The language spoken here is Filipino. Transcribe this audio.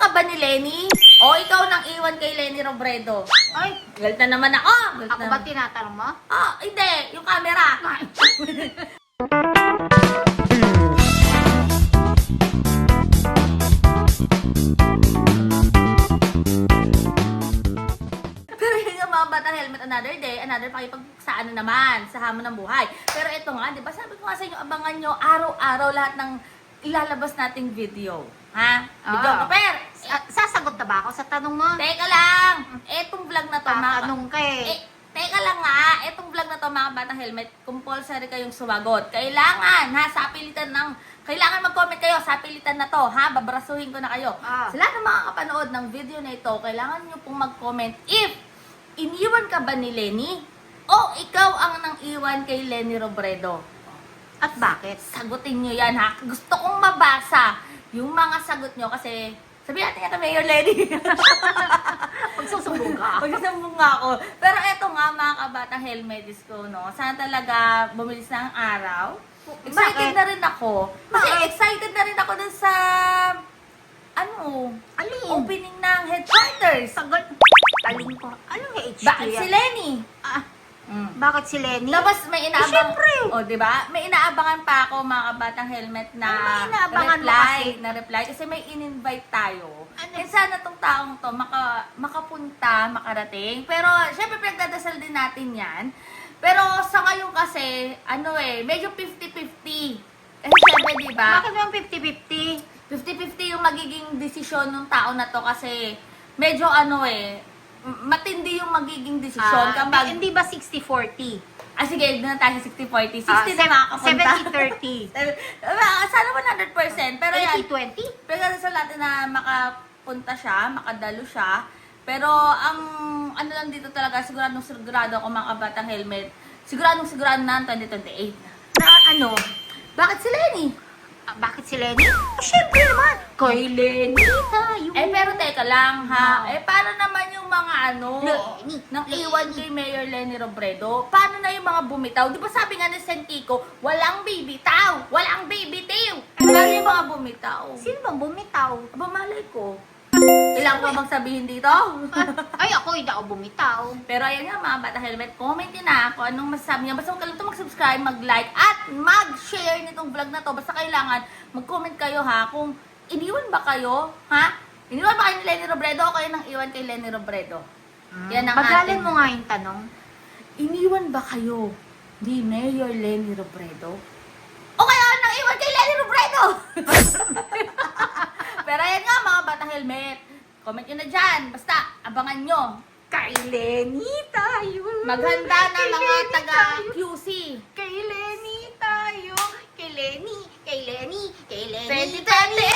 ka ba ni Lenny? O ikaw nang iwan kay Lenny Robredo? Ay, Galit na naman ako. Galit ako na. ba tinatanong mo? Hindi. Yung camera. Pero yun nga mga bata, helmet another day, another pakipagsaan na naman sa hamon ng buhay. Pero ito nga, di ba sabi ko nga sa inyo, abangan nyo araw-araw lahat ng ilalabas nating video. Ha? Video Oo. ka, per! Sasagot na ba ako sa tanong mo? Teka lang! Etong vlog na to, Tatanong ka teka lang nga, etong vlog na to mga batang helmet, compulsory kayong sumagot. Kailangan, ha, sa pilitan ng, kailangan mag-comment kayo, sa pilitan na to, ha, babrasuhin ko na kayo. Ah. Sa lahat ng mga kapanood ng video na ito, kailangan nyo pong mag-comment if iniwan ka ba ni Lenny o ikaw ang nang iwan kay Lenny Robredo. At bakit? Sagutin nyo yan, ha. Gusto kong mabasa yung mga sagot nyo kasi sabihin natin ito, Mayor Lenny. Magsusumbong ka. Magsusumbong nga ako. Pero eto nga mga kabatang helmetis ko, no? Sana talaga bumilis na ang araw. Excited Bakit? na rin ako. Kasi Bakit? excited na rin ako dun sa Alin? opening ng headquarters. Sagot. Alin ko. Anong HQ Bakit si yan? Lenny? Bakit si Lenny? Tapos may inaabang, Siyempre. di ba? May inaabangan pa ako mga kabatang helmet na May inaabangan mo reply kasi may in-invite tayo. Ano? And sana tong taong to makapunta, makarating. Pero syempre pinagdadasal din natin 'yan. Pero sa ngayon kasi, medyo 50-50. Kasi syempre, di ba? Bakit yung 50-50? 50-50 yung magiging desisyon ng tao na to kasi medyo matindi yung magiging desisyon kapag Hindi ba 60-40? sige, doon na tayo sa 60-40. 60 na makakapunta. 70-30. Sana 100%. Pero yan, 80-20? pero sa natin na makapunta siya, makadalo siya. Pero ang ano lang dito talaga, sigurado ako mga kabatang helmet, sigurado na 2028 na. Na Bakit si Lenny? Bakit si Lenny? Siyempre naman. Kay Lenny tayo. Pero teka lang ha. Paano naman yung mga Lenny. nang iwan kay Mayor Lenny Robredo? Paano na yung mga bumitaw? Di ba sabi nga ni Sen Kiko, walang bibitaw! Walang bibitiw! Paano yung mga bumitaw? Sino bang bumitaw? Aba, malay ko. Kailangan ko bang sabihin dito? Ay, ako hindi ako bumitaw. Pero ayan nga mga bata helmet, comment nyo na kung anong masasabi niya. Basta huwag kalimutan mag-subscribe, mag-like, at mag-share nitong vlog na to. Basta kailangan mag-comment kayo ha kung iniwan ba kayo, ha? Iniwan ba kayo ni Lenny Robredo o kayo nang iwan kay Lenny Robredo? Yan ang Paglalin ating- mo nga yung tanong. Iniwan ba kayo ni Mayor Lenny Robredo? O kaya nang iwan kay Lenny Robredo? Pero ayan nga mga bata helmet, comment nyo na dyan. Basta, abangan nyo. Kay Lenny tayo. Maghanda na Kay mga Lenny taga tayo. QC. Kay Lenny tayo. Kay Lenny. Kay Lenny. Kay Lenny. 2028!